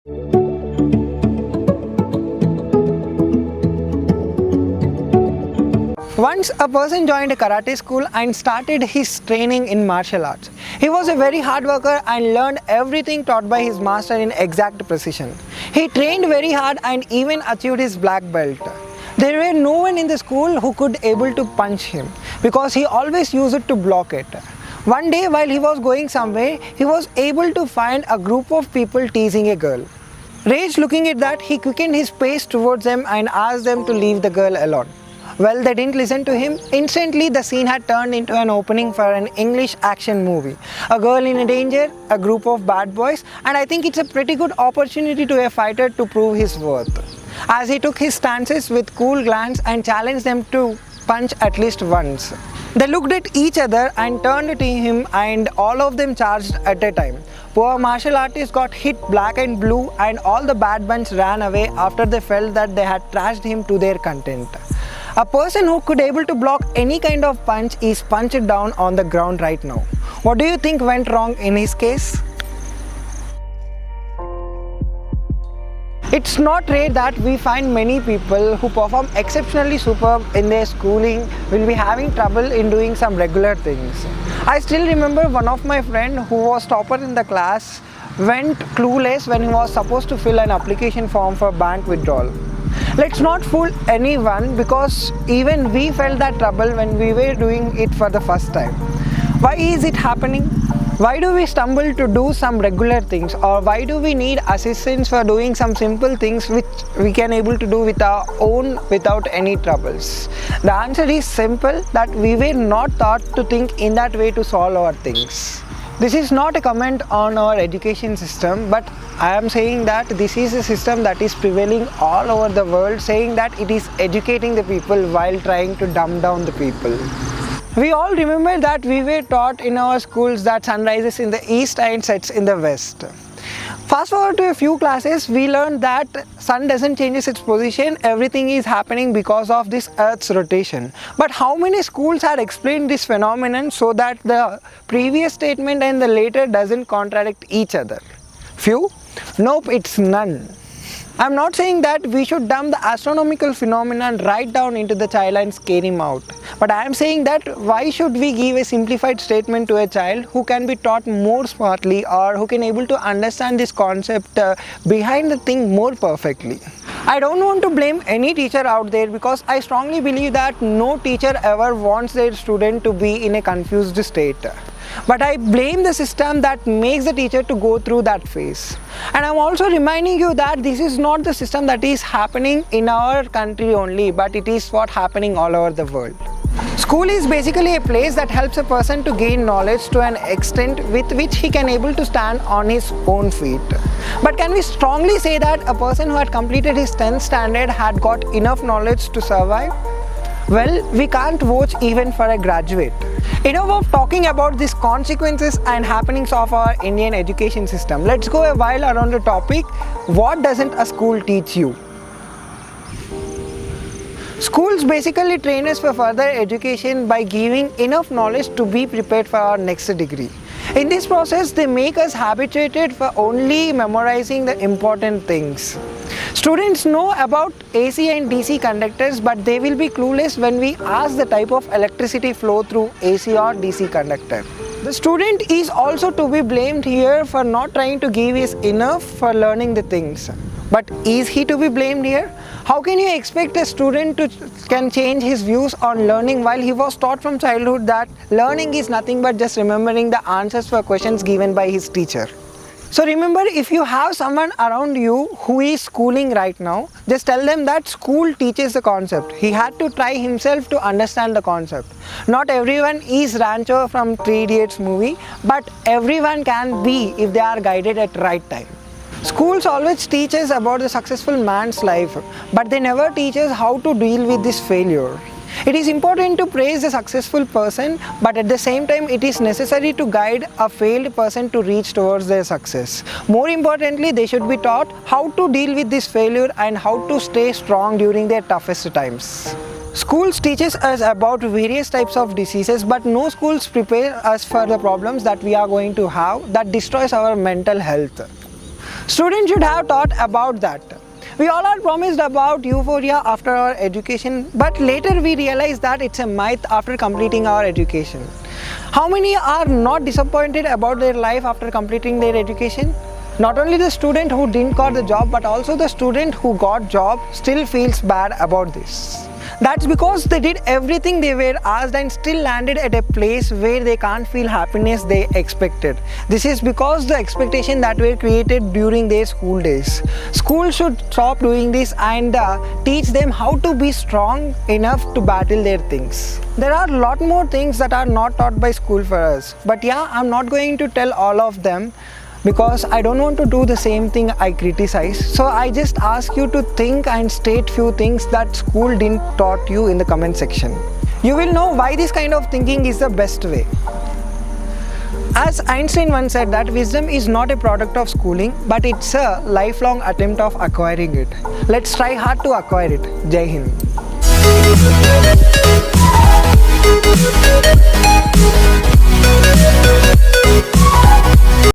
Once a person joined a karate school and started his training in martial arts. He was a very hard worker and learned everything taught by his master in exact precision. He trained very hard and even achieved his black belt. There were no one in the school who could able to punch him because he always used it to block it. One day while he was going somewhere, he was able to find a group of people teasing a girl. Rage looking at that, he quickened his pace towards them and asked them to leave the girl alone. Well, they didn't listen to him. Instantly, the scene had turned into an opening for an English action movie. A girl in danger, a group of bad boys, and I think it's a pretty good opportunity to a fighter to prove his worth. As he took his stances with cool glance and challenged them to punch at least once. They looked at each other and turned to him, and all of them charged at a time. Poor martial artist got hit black and blue, and all the bad bunch ran away after they felt that they had trashed him to their content. A person who could able to block any kind of punch is punched down on the ground right now. What do you think went wrong in his case? It's not rare that we find many people who perform exceptionally superb in their schooling will be having trouble in doing some regular things. I still remember one of my friend who was topper in the class went clueless when he was supposed to fill an application form for bank withdrawal. Let's not fool anyone because even we felt that trouble when we were doing it for the first time. Why is it happening? Why do we stumble to do some regular things, or why do we need assistance for doing some simple things which we can able to do with our own without any troubles? The answer is simple, that we were not taught to think in that way to solve our things. This is not a comment on our education system, but I am saying that this is a system that is prevailing all over the world, saying that it is educating the people while trying to dumb down the people. We all remember that we were taught in our schools that sun rises in the east and sets in the west. Fast forward to a few classes, we learned that sun doesn't change its position, everything is happening because of this earth's rotation. But how many schools had explained this phenomenon so that the previous statement and the later doesn't contradict each other? Few? Nope, it's none. I'm not saying that we should dump the astronomical phenomenon right down into the child and scare him out. But I am saying that why should we give a simplified statement to a child who can be taught more smartly, or who can able to understand this concept behind the thing more perfectly? I don't want to blame any teacher out there because I strongly believe that no teacher ever wants their student to be in a confused state. But I blame the system that makes the teacher to go through that phase. And I'm also reminding you that this is not the system that is happening in our country only, but it is what happening all over the world. School is basically a place that helps a person to gain knowledge to an extent with which he can able to stand on his own feet. But can we strongly say that a person who had completed his 10th standard had got enough knowledge to survive? Well, we can't vouch even for a graduate. Enough of talking about these consequences and happenings of our Indian education system. Let's go a while around the topic, what doesn't a school teach you? Schools basically train us for further education by giving enough knowledge to be prepared for our next degree. In this process, they make us habituated for only memorizing the important things. Students know about AC and DC conductors, but they will be clueless when we ask the type of electricity flow through AC or DC conductor. The student is also to be blamed here for not trying to give his enough for learning the things. But is he to be blamed here? How can you expect a student to can change his views on learning while he was taught from childhood that learning is nothing but just remembering the answers for questions given by his teacher? So remember, if you have someone around you who is schooling right now, just tell them that school teaches the concept. He had to try himself to understand the concept. Not everyone is Rancho from Three Idiots movie, but everyone can be if they are guided at right time. Schools always teach us about the successful man's life, but they never teach us how to deal with this failure. It is important to praise the successful person, but at the same time it is necessary to guide a failed person to reach towards their success. More importantly, they should be taught how to deal with this failure and how to stay strong during their toughest times. Schools teaches us about various types of diseases, but no schools prepare us for the problems that we are going to have that destroys our mental health. Students should have thought about that. We all are promised about euphoria after our education, but later we realize that it's a myth after completing our education. How many are not disappointed about their life after completing their education? Not only the student who didn't got the job, but also the student who got job still feels bad about this. That's because they did everything they were asked and still landed at a place where they can't feel happiness they expected. This is because the expectation that were created during their school days. School should stop doing this and teach them how to be strong enough to battle their things. There are a lot more things that are not taught by school for us. But yeah, I'm not going to tell all of them, because I don't want to do the same thing I criticize. So I just ask you to think and state few things that school didn't taught you in the comment section. You will know why this kind of thinking is the best way. As Einstein once said that wisdom is not a product of schooling, but it's a lifelong attempt of acquiring it. Let's try hard to acquire it. Jai Hind.